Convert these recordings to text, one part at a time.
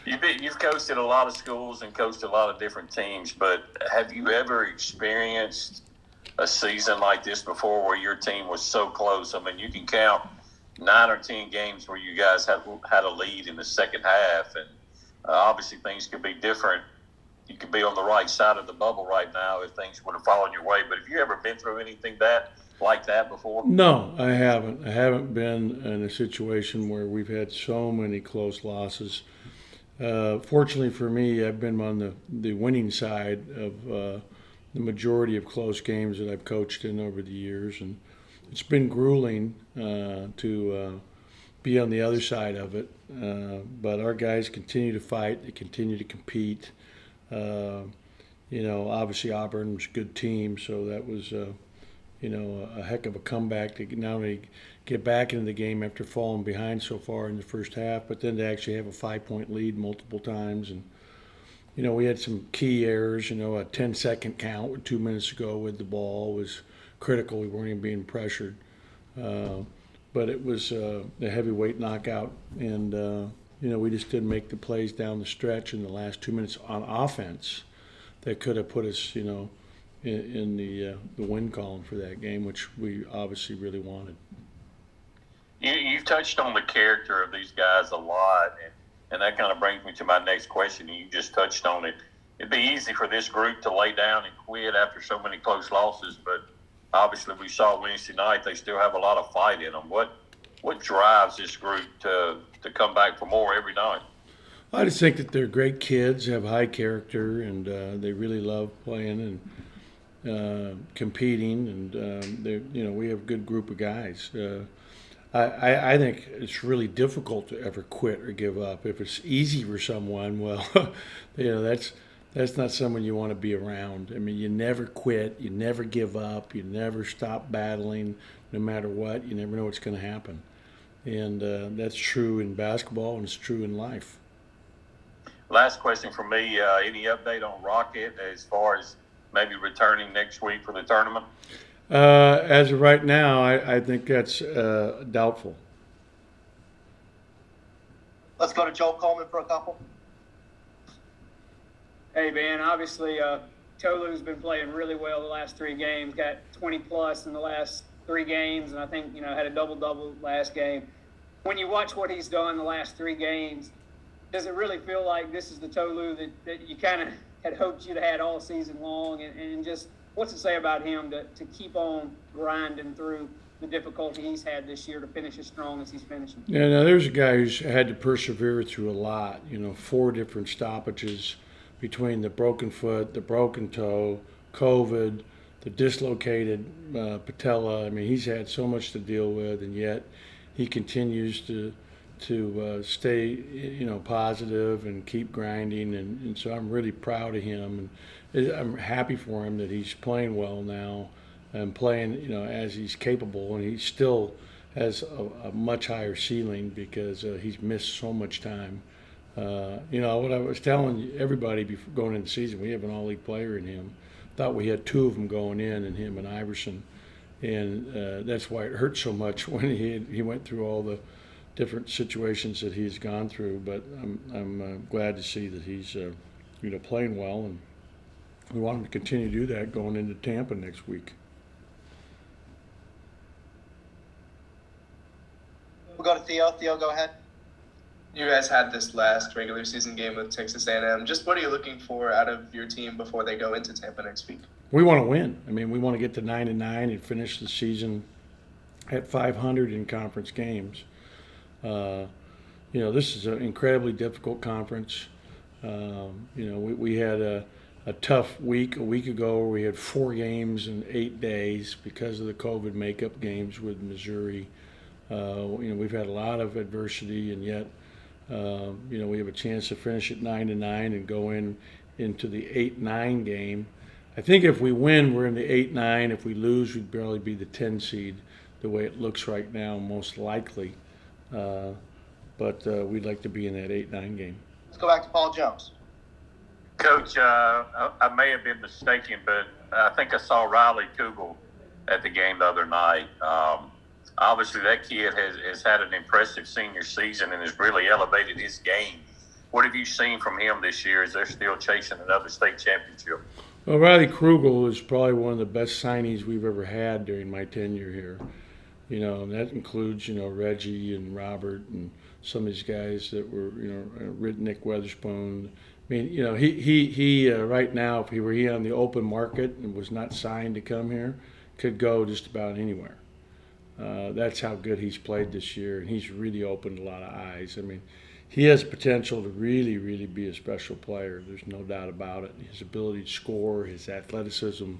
You've coached at a lot of schools and coached a lot of different teams, but have you ever experienced a season like this before where your team was so close? I mean, you can count 9 or 10 games where you guys had a lead in the second half, and obviously things could be different. You could be on the right side of the bubble right now if things would have fallen your way. But have you ever been through anything like that before? No, I haven't. I haven't been in a situation where we've had so many close losses. Fortunately for me, I've been on the winning side of the majority of close games that I've coached in over the years, and it's been grueling to be on the other side of it. But our guys continue to fight. They continue to compete. Uh, Obviously Auburn was a good team, so that was a heck of a comeback to not only get back into the game after falling behind so far in the first half, but then to actually have a 5 point lead multiple times. And we had some key errors. A 10-second count with 2 minutes to go with the ball was critical. We weren't even being pressured. Uh, but it was a heavyweight knockout, and we just didn't make the plays down the stretch in the last 2 minutes on offense that could have put us, in the win column for that game, which we obviously really wanted. You've touched on the character of these guys a lot, and that kind of brings me to my next question. You just touched on it. It'd be easy for this group to lay down and quit after so many close losses, but obviously we saw Wednesday night they still have a lot of fight in them. What drives this group to come back for more every night? I just think that they're great kids, have high character, and they really love playing and competing. And we have a good group of guys. I think it's really difficult to ever quit or give up. If it's easy for someone, well, that's not someone you want to be around. I mean, you never quit, you never give up, you never stop battling, no matter what. You never know what's going to happen, and that's true in basketball and it's true in life. Last question for me. Any update on Rocket as far as maybe returning next week for the tournament? As of right now, I think that's doubtful. Let's go to Joel Coleman for a couple. Hey, man, obviously Tolu's been playing really well the last 3 games, got 20-plus in the last 3 games, and I think, had a double-double last game. When you watch what he's done the last 3 games, does it really feel like this is the Tolu that you kind of had hoped you'd had all season long? And just what's it say about him to keep on grinding through the difficulty he's had this year to finish as strong as he's finishing? Yeah, now there's a guy who's had to persevere through a lot. 4 different stoppages between the broken foot, the broken toe, COVID, the dislocated patella. I mean, he's had so much to deal with, and yet he continues to stay, positive and keep grinding. And so I'm really proud of him, and I'm happy for him that he's playing well now and playing, as he's capable, and he still has a much higher ceiling because he's missed so much time. What I was telling everybody before going into the season, we have an all-league player in him. Thought we had 2 of them going in, and him and Iverson, and that's why it hurt so much when he went through all the different situations that he's gone through. But I'm glad to see that he's playing well, and we want him to continue to do that going into Tampa next week. We'll go to Theo. Theo, go ahead. You guys had this last regular season game with Texas A&M. Just what are you looking for out of your team before they go into Tampa next week? We want to win. I mean, we want to get to 9-9 and finish the season at 500 in conference games. This is an incredibly difficult conference. We had a tough week a week ago where we had 4 games in 8 days because of the COVID makeup games with Missouri. We've had a lot of adversity, and yet we have a chance to finish at 9-9 and go into the 8-9 game. I think if we win, we're in the 8-9. If we lose, we'd barely be the 10 seed, the way it looks right now, most likely. But we'd like to be in that 8-9 game. Let's go back to Paul Jones. Coach, I may have been mistaken, but I think I saw Riley Kugel at the game the other night. Obviously, that kid has had an impressive senior season and has really elevated his game. What have you seen from him this year? Is they're still chasing another state championship? Well, Riley Krugel is probably one of the best signings we've ever had during my tenure here. You know, and that includes, you know, Reggie and Robert and some of these guys that were, you know, Nick Weatherspoon. I mean, you know, he right now, if he were on the open market and was not signed to come here, could go just about anywhere. That's how good he's played this year, and he's really opened a lot of eyes. I mean, he has potential to really, really be a special player. There's no doubt about it. His ability to score, his athleticism,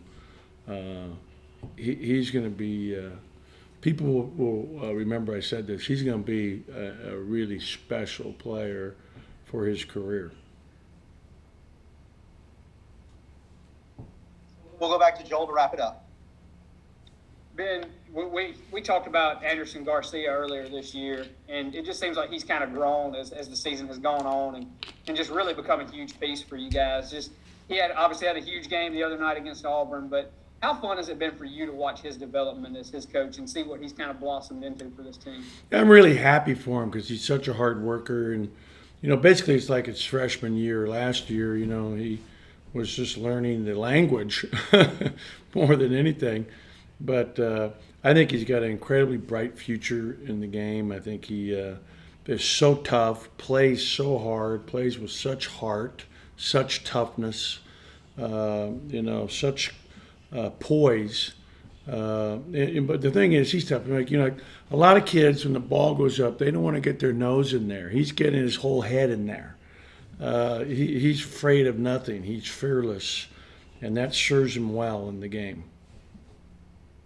he's going to be. People will remember I said this. He's going to be a really special player for his career. We'll go back to Joel to wrap it up. Ben, we talked about Anderson Garcia earlier this year, and it just seems like he's kind of grown as the season has gone on and just really become a huge piece for you guys. Just he obviously had a huge game the other night against Auburn, but how fun has it been for you to watch his development as his coach and see what he's kind of blossomed into for this team? I'm really happy for him because he's such a hard worker, and you know, basically it's like his freshman year. Last year, you know, he was just learning the language more than anything. But I think he's got an incredibly bright future in the game. I think he is so tough, plays so hard, plays with such heart, such toughness, you know, such poise. But the thing is, he's tough. Like, you know, like a lot of kids, when the ball goes up, they don't want to get their nose in there. He's getting his whole head in there. He's afraid of nothing. He's fearless, and that serves him well in the game.